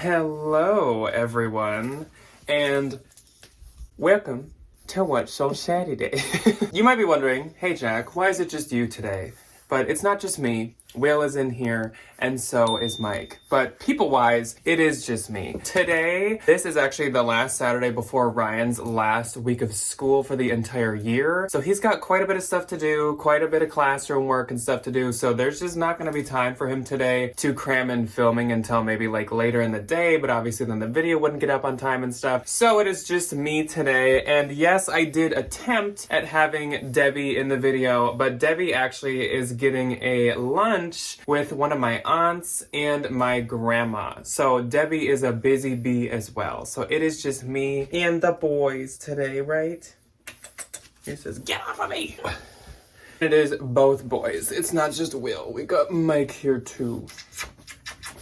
Hello, everyone, and welcome to What's So Saturday. You might be wondering, hey Jack, why is it just you today? But it's not just me. Will is in here, and so is Mike. But people-wise, it is just me. Today, this is actually the last Saturday before Ryan's last week of school for the entire year. So he's got quite a bit of stuff to do, quite a bit of classroom work and stuff to do. So there's just not gonna be time for him today to cram in filming until maybe like later in the day, but obviously then the video wouldn't get up on time and stuff. So it is just me today. And yes, I did attempt at having Debbie in the video, but Debbie actually is getting a lunch with one of my aunts and my grandma. So Debbie is a busy bee as well. So it is just me and the boys today, right? He says, get off of me! It is both boys. It's not just Will. We got Mike here too.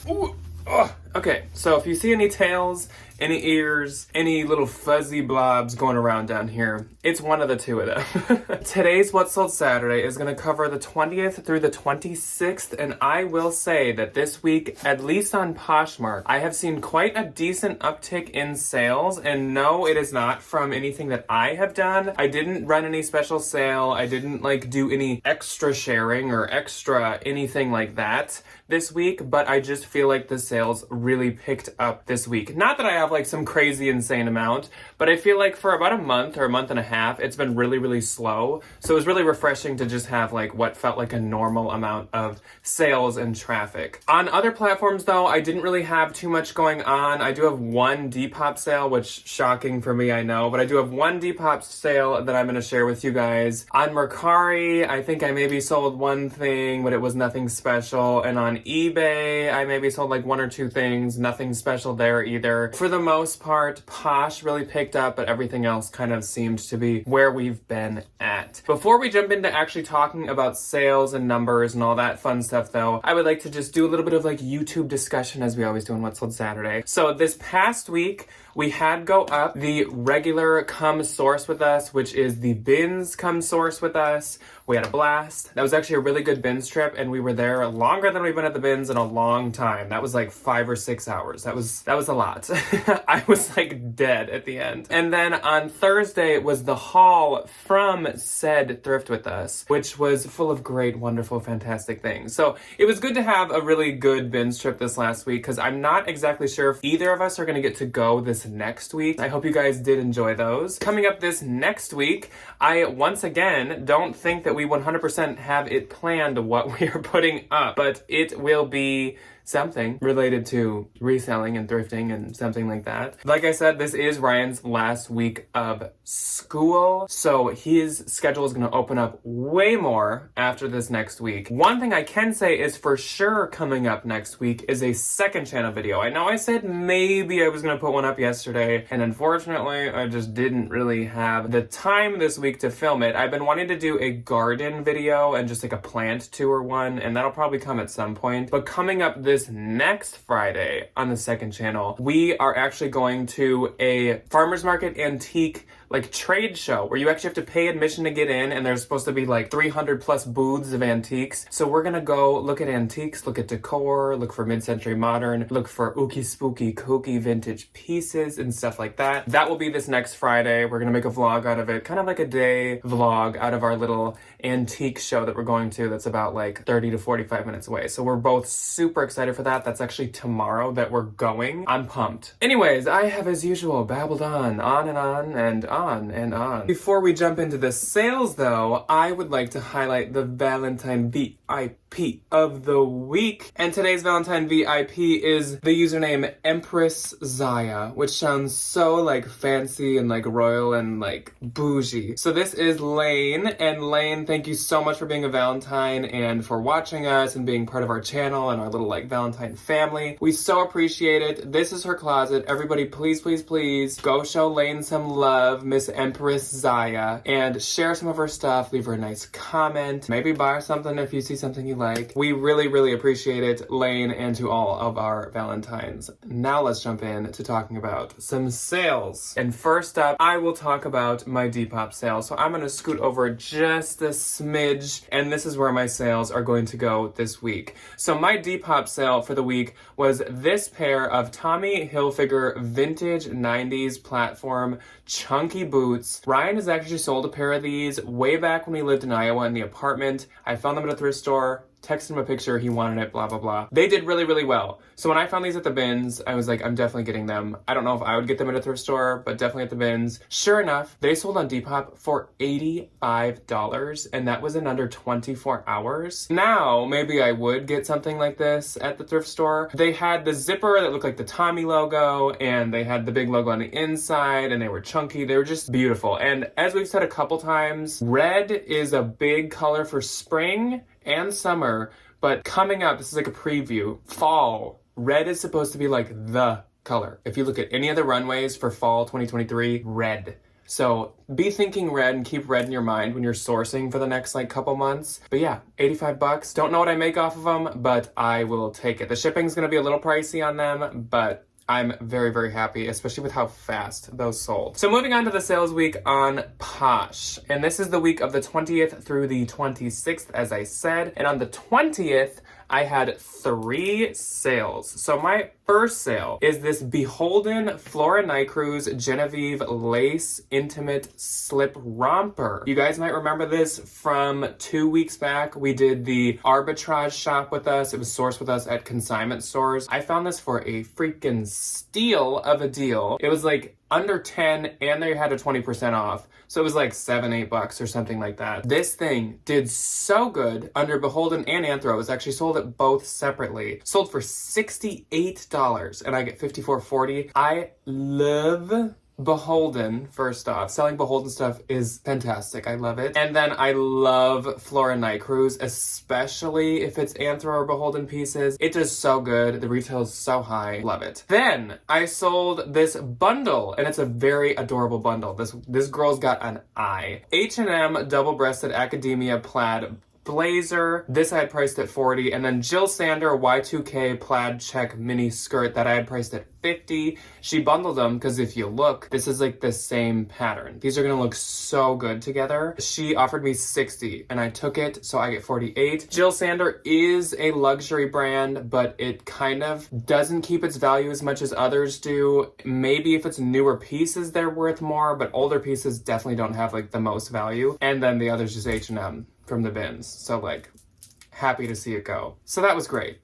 Ooh. Oh. Okay, so if you see any tails, any ears, any little fuzzy blobs going around down here, it's one of the two of them. Today's What Sold Saturday is going to cover the 20th through the 26th, and I will say that this week, at least on Poshmark, I have seen quite a decent uptick in sales, and no, it is not from anything that I have done. I didn't run any special sale, I didn't do any extra sharing or extra anything like that this week, but I just feel like the sales really picked up this week. Not that I have some crazy insane amount, but I feel like for about a month or a month and a half, it's been really slow. So it was really refreshing to just have what felt like a normal amount of sales and traffic. On other platforms though, I didn't really have too much going on. I do have one Depop sale, which shocking for me, I know, but I do have one Depop sale that I'm going to share with you guys. On Mercari, I think I maybe sold one thing, but it was nothing special. And on eBay, I maybe sold one or two things, nothing special there either. For the most part, Posh really picked up, but everything else kind of seemed to be where we've been at. Before we jump into actually talking about sales and numbers and all that fun stuff though, I would like to just do a little bit of YouTube discussion as we always do on What's Sold Saturday. So this past week, we had go up the regular Come Source With Us, which is the bins Come Source With Us. We had a blast. That was actually a really good bins trip, and we were there longer than we've been at the bins in a long time. That was 5 or 6 hours. That was a lot. I was dead at the end. And then on Thursday was the haul from said Thrift With Us, which was full of great, wonderful, fantastic things. So it was good to have a really good bins trip this last week, because I'm not exactly sure if either of us are going to get to go this next week. I hope you guys did enjoy those. Coming up this next week, I once again don't think that we 100% have it planned what we are putting up, but it will be something related to reselling and thrifting and something like that. Like I said, this is Ryan's last week of school, so his schedule is going to open up way more after this next week. One thing I can say is for sure coming up next week is a second channel video. I know I said maybe I was going to put one up yesterday, and unfortunately I just didn't really have the time this week to film it. I've been wanting to do a garden video and just a plant tour one, and that'll probably come at some point. But coming up this next Friday on the second channel, we are actually going to a farmer's market antique trade show where you actually have to pay admission to get in, and there's supposed to be 300 plus booths of antiques. So we're gonna go look at antiques, look at decor, look for mid-century modern, look for ooky spooky kooky vintage pieces and stuff like that. That will be this next Friday. We're gonna make a vlog out of it, kind of a day vlog out of our little antique show that we're going to that's about 30 to 45 minutes away. So we're both super excited for that. That's actually tomorrow that we're going. I'm pumped. Anyways, I have as usual babbled on and on and on and on. Before we jump into the sales though, I would like to highlight the Valentine VIP of the week. And today's Valentine VIP is the username Empress Zaya, which sounds so fancy and royal and bougie. So this is Lane, and Lane, thank you so much for being a Valentine and for watching us and being part of our channel and our little Valentine family. We so appreciate it. This is her closet. Everybody please go show Lane some love. Miss Empress Zaya and share some of her stuff, leave her a nice comment, maybe buy something if you see something you like. We really, really appreciate it, Lane, and to all of our Valentines. Now let's jump in to talking about some sales. And first up, I will talk about my Depop sale. So I'm gonna scoot over just a smidge, and this is where my sales are going to go this week. So my Depop sale for the week was this pair of Tommy Hilfiger vintage 90s platform chunky boots. Ryan has actually sold a pair of these way back when we lived in Iowa in the apartment. I found them at a thrift store, texted him a picture, he wanted it, blah, blah, blah. They did really, really well. So when I found these at the bins, I was like, I'm definitely getting them. I don't know if I would get them at a thrift store, but definitely at the bins. Sure enough, they sold on Depop for $85, and that was in under 24 hours. Now, maybe I would get something like this at the thrift store. They had the zipper that looked like the Tommy logo, and they had the big logo on the inside, and they were chunky. They were just beautiful. And as we've said a couple times, red is a big color for spring and summer, but coming up, this is like a preview, fall, red is supposed to be like the color. If you look at any of the runways for fall 2023, red. So be thinking red and keep red in your mind when you're sourcing for the next like couple months. But yeah, 85 bucks. Don't know what I make off of them, but I will take it. The shipping's gonna be a little pricey on them, but I'm very, very happy, especially with how fast those sold. So moving on to the sales week on Posh. And this is the week of the 20th through the 26th, as I said. And on the 20th, I had 3 sales. So my first sale is this Beholden Flora Night Cruise Genevieve Lace Intimate Slip Romper. You guys might remember this from 2 weeks back. We did the arbitrage shop with us. It was sourced with us at consignment stores. I found this for a freaking steal of a deal. It was like under 10 and they had a 20% off. So it was like $7-8 or something like that. This thing did so good under Beholden and Anthro. It was actually sold at both separately. Sold for $68 and I get $54.40. I love Beholden, first off. Selling Beholden stuff is fantastic. I love it. And then I love Flora Night Cruise, especially if it's Anthro or Beholden pieces. It does so good. The retail is so high. Love it. Then I sold this bundle, and it's a very adorable bundle. This girl's got an eye. H&M double-breasted academia plaid blazer. This I had priced at $40, and then Jill Sander Y2K plaid check mini skirt that I had priced at $50. She bundled them because if you look, this is like the same pattern. These are gonna look so good together. She offered me $60 and I took it, so I get $48. Jill Sander is a luxury brand, but it kind of doesn't keep its value as much as others do. Maybe if it's newer pieces, they're worth more, but older pieces definitely don't have like the most value. And then the others just H&M from the bins. So like, happy to see it go. So that was great.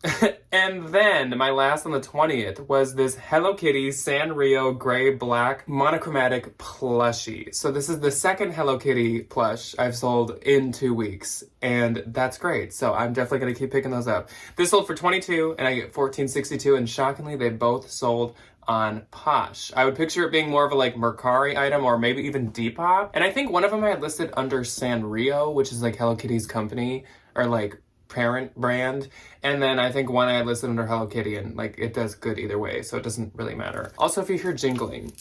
And then my last on the 20th was this Hello Kitty Sanrio gray black monochromatic plushie. So this is the second Hello Kitty plush I've sold in 2 weeks, and that's great. So I'm definitely gonna keep picking those up. This sold for $22 and I get $14.62, and shockingly they both sold on Posh. I would picture it being more of a like Mercari item or maybe even Depop. And I think one of them I had listed under Sanrio, which is like Hello Kitty's company or like parent brand. And then I think one I had listed under Hello Kitty, and like it does good either way, so it doesn't really matter. Also, if you hear jingling,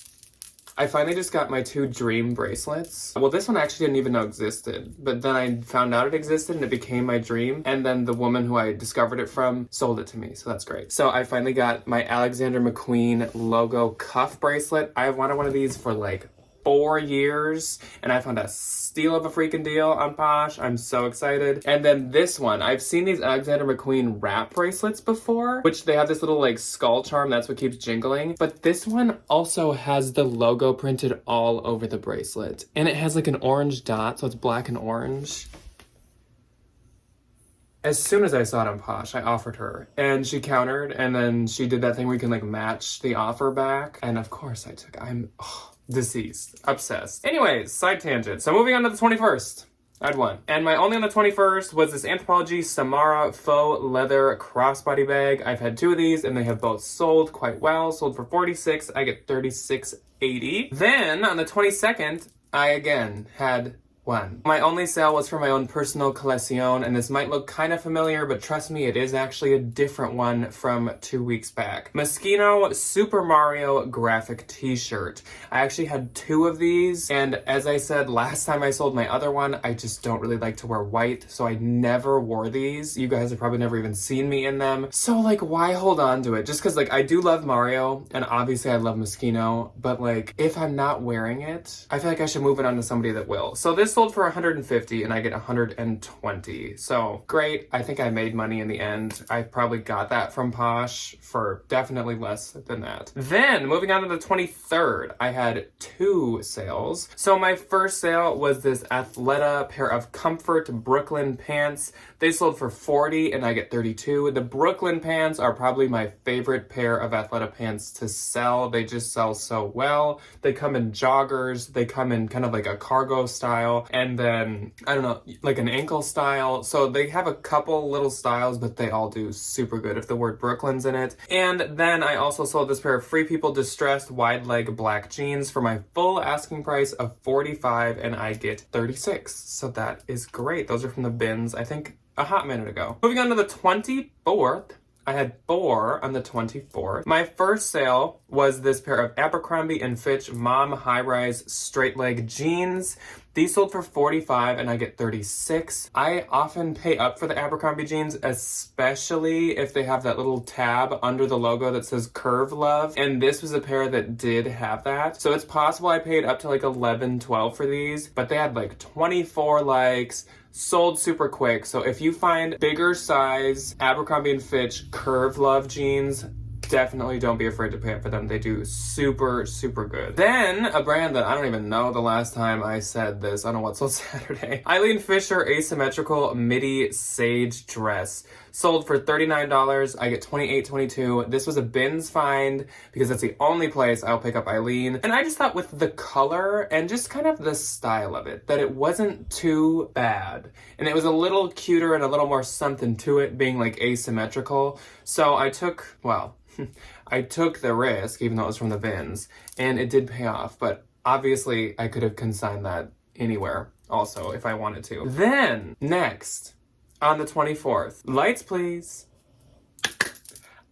I finally just got my 2 dream bracelets. Well, this one I actually didn't even know existed, but then I found out it existed and it became my dream. And then the woman who I discovered it from sold it to me, so that's great. So I finally got my Alexander McQueen logo cuff bracelet. I have wanted one of these for like 4 years, and I found a steal of a freaking deal on Posh. I'm so excited. And then this one, I've seen these Alexander McQueen wrap bracelets before, which they have this little like skull charm, that's what keeps jingling. But this one also has the logo printed all over the bracelet, and it has like an orange dot, so it's black and orange. As soon as I saw it on Posh, I offered her, and she countered, and then she did that thing where you can like match the offer back, and of course I took it. I'm deceased, obsessed. Anyways, side tangent. So moving on to the 21st. I had one. And my only on the 21st was this Anthropologie Samara faux leather crossbody bag. I've had 2 of these, and they have both sold quite well. Sold for $46. I get $36.80. Then on the 22nd, I again had one. My only sale was for my own personal colección, and this might look kind of familiar, but trust me, it is actually a different one from 2 weeks back. Moschino Super Mario graphic t-shirt. I actually had 2 of these, and as I said last time I sold my other one, I just don't really like to wear white, so I never wore these. You guys have probably never even seen me in them. So like, why hold on to it? Just because like I do love Mario, and obviously I love Moschino, but like if I'm not wearing it, I feel like I should move it on to somebody that will. So this sold for $150 and I get $120. So great. I think I made money in the end. I probably got that from Posh for definitely less than that. Then moving on to the 23rd, I had 2 sales. So my first sale was this Athleta pair of Comfort Brooklyn pants. They sold for $40 and I get $32. The Brooklyn pants are probably my favorite pair of Athleta pants to sell. They just sell so well. They come in joggers. They come in kind of like a cargo style. And then, I don't know, like an ankle style. So they have a couple little styles, but they all do super good if the word Brooklyn's in it. And then I also sold this pair of Free People distressed wide leg black jeans for my full asking price of $45 and I get $36. So that is great. Those are from the bins, I think a hot minute ago. Moving on to the 24th. I had 4 on the 24th. My first sale was this pair of Abercrombie & Fitch mom high-rise straight leg jeans. These sold for $45 and I get $36. I often pay up for the Abercrombie jeans, especially if they have that little tab under the logo that says Curve Love. And this was a pair that did have that. So it's possible I paid up to like $11, $12 for these, but they had like 24 likes, sold super quick. So if you find bigger size Abercrombie & Fitch Curve Love jeans, definitely don't be afraid to pay up for them. They do super, super good. Then, a brand that I don't even know the last time I said this. I don't know what sold Saturday. Eileen Fisher Asymmetrical Midi Sage Dress. Sold for $39. I get $28, $22. This was a bins find because that's the only place I'll pick up Eileen. And I just thought with the color and just kind of the style of it, that it wasn't too bad. And it was a little cuter and a little more something to it being like asymmetrical. So I took, well, I took the risk, even though it was from the bins, and it did pay off. But obviously, I could have consigned that anywhere also if I wanted to. Then, next, on the 24th, lights please.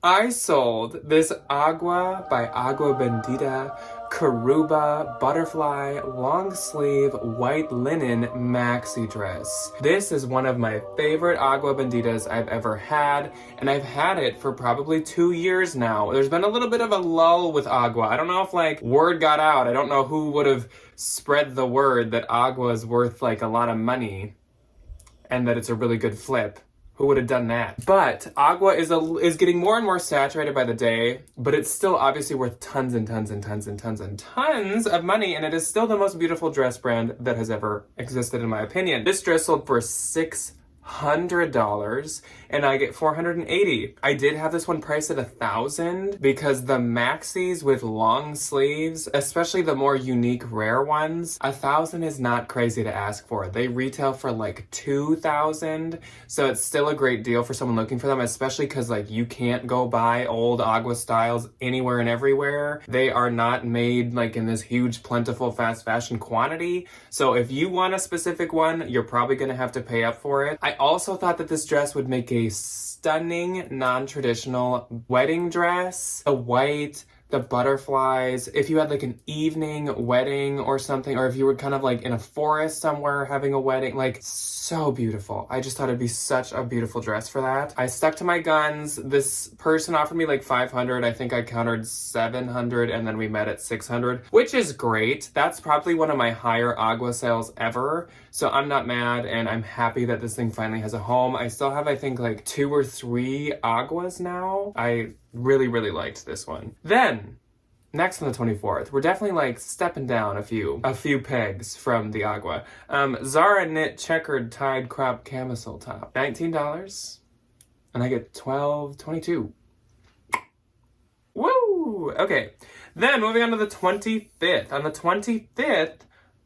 I sold this Agua by Agua Bendita Caruba butterfly long sleeve white linen maxi dress. This is one of my favorite Agua Benditas I've ever had, and I've had it for probably 2 years now. There's been a little bit of a lull with Agua. I don't know if like word got out. I don't know who would have spread the word that Agua is worth like a lot of money and that it's a really good flip. Who would have done that? But Agua is getting more and more saturated by the day, but it's still obviously worth tons and tons and tons and tons and tons of money, and it is still the most beautiful dress brand that has ever existed in my opinion. This dress sold for $600 and I get $480. I did have this one priced at $1,000 because the maxis with long sleeves, especially the more unique rare ones, $1,000 is not crazy to ask for. They retail for like $2,000, so it's still a great deal for someone looking for them, especially because like you can't go buy old Agua styles anywhere and everywhere. They are not made like in this huge plentiful fast fashion quantity, so if you want a specific one, you're probably gonna have to pay up for it. I also thought that this dress would make a stunning non-traditional wedding dress. The white, the butterflies, if you had like an evening wedding or something, or if you were kind of like in a forest somewhere having a wedding, like so beautiful. I just thought it'd be such a beautiful dress for that. I stuck to my guns. This person offered me like $500. I think I countered $700 and then we met at $600, which is great. That's probably one of my higher Agua sales ever. So I'm not mad and I'm happy that this thing finally has a home. I still have, I think like 2 or 3 Aguas now. I really, really liked this one. Then, next on the 24th, we're definitely like stepping down a few pegs from the Agua. Zara knit checkered tied crop camisole top. $19. And I get $22. Woo! Okay. Then moving on to the 25th. On the 25th,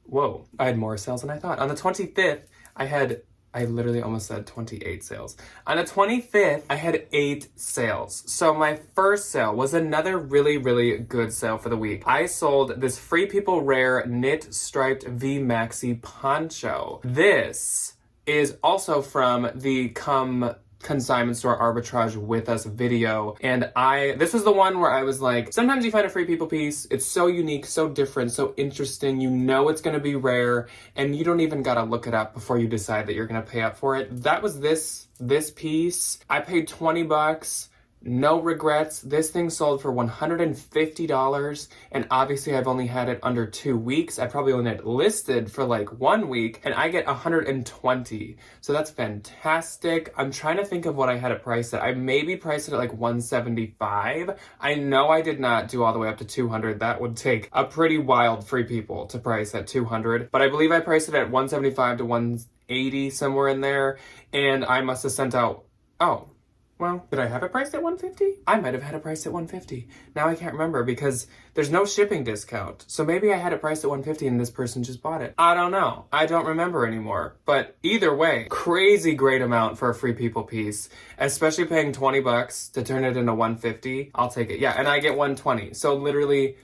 whoa, I had more sales than I thought. On the 25th, I had I literally almost said 28 sales. On the 25th, I had 8 sales. So my first sale was another really, really good sale for the week. I sold this Free People Rare knit striped V Maxi poncho. This is also from the Come Consignment Store Arbitrage With Us video, and this was the one where I was like, sometimes you find a Free People piece, it's so unique, so different, so interesting, you know it's gonna be rare, and you don't even gotta look it up before you decide that you're gonna pay up for it. That was this piece. I paid 20 bucks. No regrets. This thing sold for $150, and obviously I've only had it under 2 weeks. I probably only had it listed for like 1 week, and I get 120. So that's fantastic. I'm trying to think of what I had it priced at. I maybe priced it at like 175. I know I did not do all the way up to 200. That would take a pretty wild Free People to price at 200, but I believe I priced it at 175 to 180, somewhere in there, and I must have sent out, oh, well, did I have it priced at 150? I might have had it priced at 150. Now I can't remember because there's no shipping discount. So maybe I had it priced at 150 and this person just bought it. I don't know. I don't remember anymore. But either way, crazy great amount for a Free People piece, especially paying 20 bucks to turn it into 150. I'll take it. Yeah, and I get 120. So literally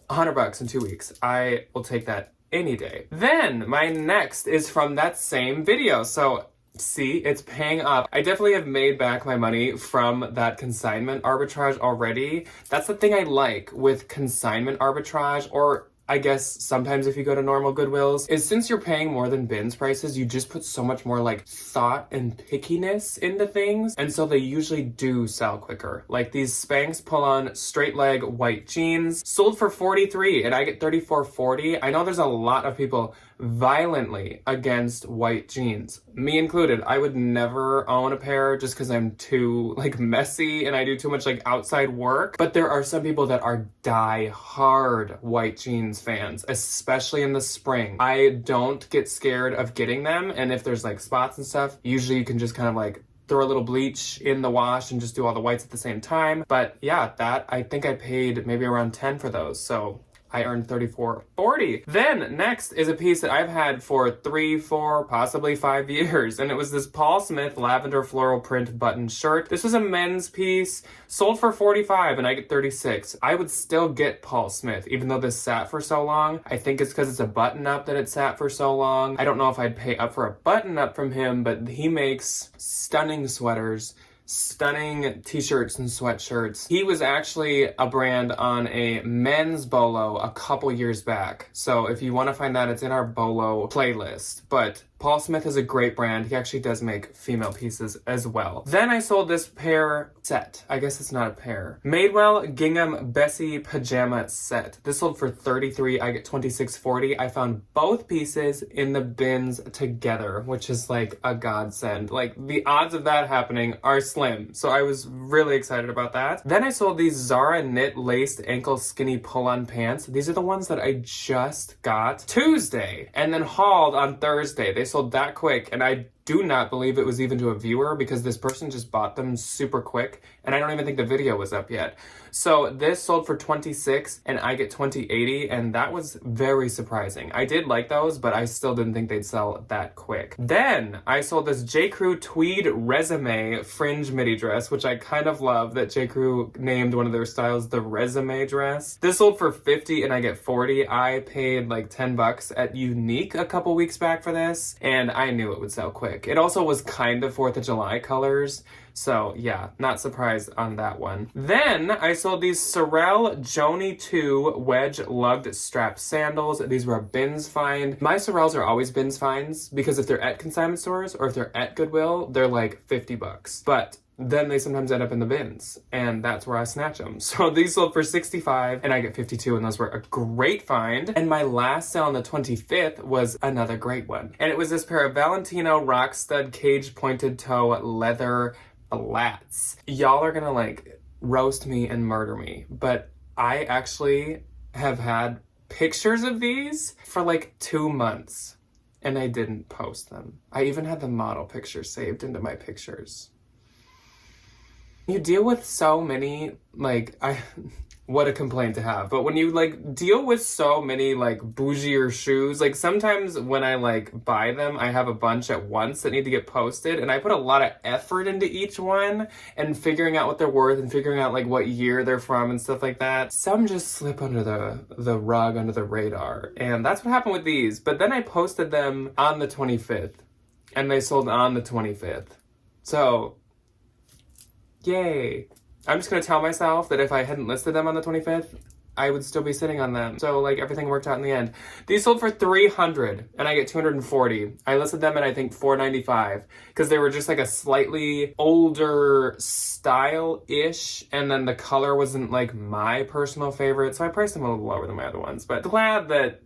100 bucks in 2 weeks. I will take that any day. Then my next is from that same video. So see, it's paying off. I definitely have made back my money from that consignment arbitrage already. That's the thing I like with consignment arbitrage, or I guess sometimes if you go to normal Goodwills, is since you're paying more than bins prices, you just put so much more like thought and pickiness into things, and so they usually do sell quicker. Like these Spanx pull-on straight leg white jeans sold for $43 and I get $34.40. I know there's a lot of people violently against white jeans, me included. I would never own a pair just because I'm too like messy and I do too much like outside work, but there are some people that are die-hard white jeans fans, especially in the spring. I don't get scared of getting them, and if there's like spots and stuff, usually you can just kind of like throw a little bleach in the wash and just do all the whites at the same time. But yeah, that I think I paid maybe around 10 for those, so I earned $34.40. Then next is a piece that I've had for 3, 4, possibly 5 years, and it was this Paul Smith lavender floral print button shirt. This was a men's piece, sold for $45 and I get $36. I would still get Paul Smith even though this sat for so long. I think it's because it's a button up that it sat for so long. I don't know if I'd pay up for a button up from him, but he makes stunning sweaters, stunning t-shirts and sweatshirts. He was actually a brand on a men's bolo a couple years back. So if you want to find that, it's in our bolo playlist. But Paul Smith is a great brand. He actually does make female pieces as well. Then I sold this pair set. I guess it's not a pair. Madewell Gingham Bessie pajama set. This sold for $33. I get $26.40. I found both pieces in the bins together, which is like a godsend. Like the odds of that happening are slim. So I was really excited about that. Then I sold these Zara knit laced ankle skinny pull-on pants. These are the ones that I just got Tuesday and then hauled on Thursday. They sold that quick, and I do not believe it was even to a viewer because this person just bought them super quick, and I don't even think the video was up yet. So this sold for $26 and I get $20.80, and that was very surprising. I did like those, but I still didn't think they'd sell that quick. Then I sold this J. Crew tweed resume fringe midi dress, which I kind of love that J. Crew named one of their styles the resume dress. This sold for $50 and I get $40. I paid like 10 bucks at Unique a couple weeks back for this, and I knew it would sell quick. It also was kind of 4th of July colors, so yeah, not surprised on that one. Then I sold these Sorel Joni 2 wedge lugged strap sandals. These were a bins find. My Sorels are always bins finds because if they're at consignment stores or if they're at Goodwill, they're like 50 bucks. But then they sometimes end up in the bins, and that's where I snatch them. So these sold for $65 and I get $52, and those were a great find. And my last sale on the 25th was another great one. And it was this pair of Valentino rock stud cage pointed toe leather flats. Y'all are gonna like roast me and murder me, but I actually have had pictures of these for like 2 months and I didn't post them. I even had the model picture saved into my pictures. You deal with so many, like, what a complaint to have. But when you like deal with so many like bougier shoes, like sometimes when I like buy them, I have a bunch at once that need to get posted, and I put a lot of effort into each one and figuring out what they're worth and figuring out like what year they're from and stuff like that. Some just slip under the rug, under the radar, and that's what happened with these. But then I posted them on the 25th and they sold on the 25th. So yay. I'm just gonna tell myself that if I hadn't listed them on the 25th, I would still be sitting on them. So like everything worked out in the end. These sold for $300 and I get $240. I listed them at I think $495 because they were just like a slightly older style-ish, and then the color wasn't like my personal favorite, so I priced them a little lower than my other ones. But glad that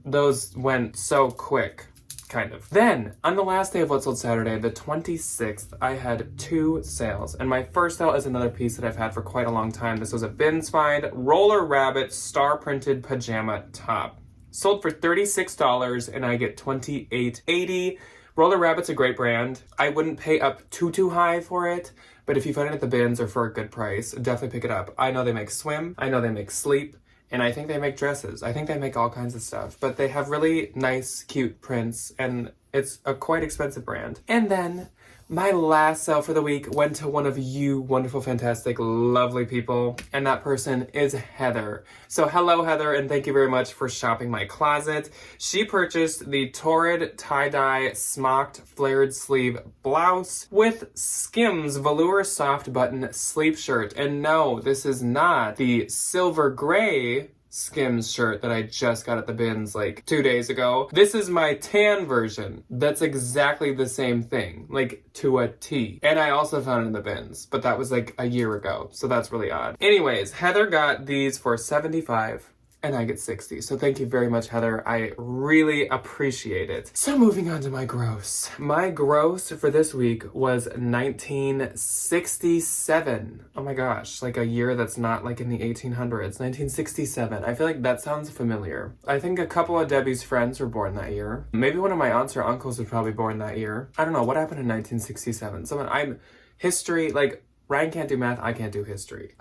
those went so quick. Kind of. Then, on the last day of What Sold Saturday, the 26th, I had 2 sales. And my first sale is another piece that I've had for quite a long time. This was a bins find, Roller Rabbit star printed pajama top. Sold for $36 and I get $28.80. Roller Rabbit's a great brand. I wouldn't pay up too high for it, but if you find it at the bins or for a good price, definitely pick it up. I know they make swim, I know they make sleep, and I think they make dresses. I think they make all kinds of stuff. But they have really nice, cute prints, and it's a quite expensive brand. And then my last sale for the week went to one of you wonderful, fantastic, lovely people, and that person is Heather. So hello, Heather, and thank you very much for shopping my closet. She purchased the Torrid tie-dye smocked flared sleeve blouse with Skims velour soft button sleeve shirt. And no, this is not the silver gray Skims shirt that I just got at the bins like 2 days ago. This is my tan version. That's exactly the same thing, like to a T. And I also found it in the bins, but that was like a year ago, so that's really odd. Anyways, Heather got these for $75 and I get $60. So thank you very much, Heather. I really appreciate it. So moving on to my gross. My gross for this week was 1967. Oh my gosh, like a year that's not like in the 1800s. 1967. I feel like that sounds familiar. I think a couple of Debbie's friends were born that year. Maybe one of my aunts or uncles was probably born that year. I don't know, what happened in 1967? History, like, Ryan can't do math, I can't do history.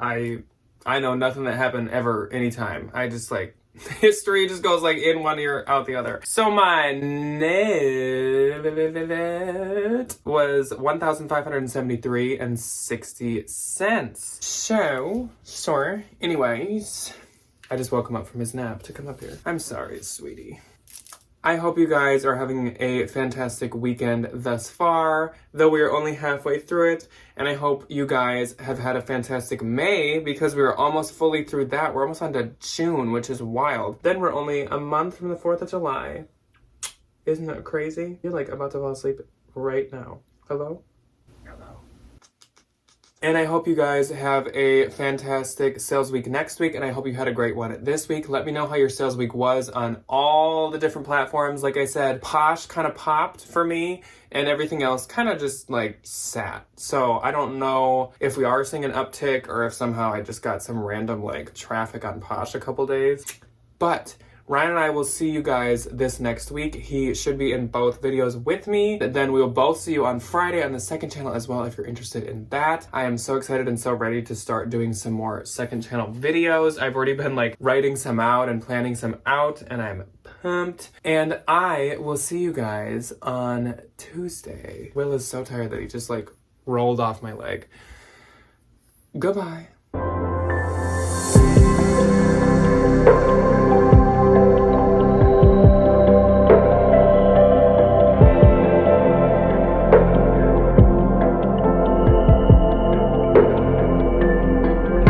I know nothing that happened ever, anytime. I just like, history just goes like in one ear, out the other. So my net was $1,573.60. So, anyways, I just woke him up from his nap to come up here. I'm sorry, sweetie. I hope you guys are having a fantastic weekend thus far, though we are only halfway through it, and I hope you guys have had a fantastic May, because we are almost fully through that. We're almost on to June, which is wild. Then we're only a month from the 4th of July. Isn't that crazy? You're like about to fall asleep right now. Hello? Hello. And I hope you guys have a fantastic sales week next week, and I hope you had a great one this week. Let me know how your sales week was on all the different platforms. Like I said, Posh kind of popped for me, and everything else kind of just like sat. So I don't know if we are seeing an uptick or if somehow I just got some random like traffic on Posh a couple days. But Ryan and I will see you guys this next week. He should be in both videos with me. Then we will both see you on Friday on the second channel as well if you're interested in that. I am so excited and so ready to start doing some more second channel videos. I've already been like writing some out and planning some out, and I'm pumped. And I will see you guys on Tuesday. Will is so tired that he just like rolled off my leg. Goodbye.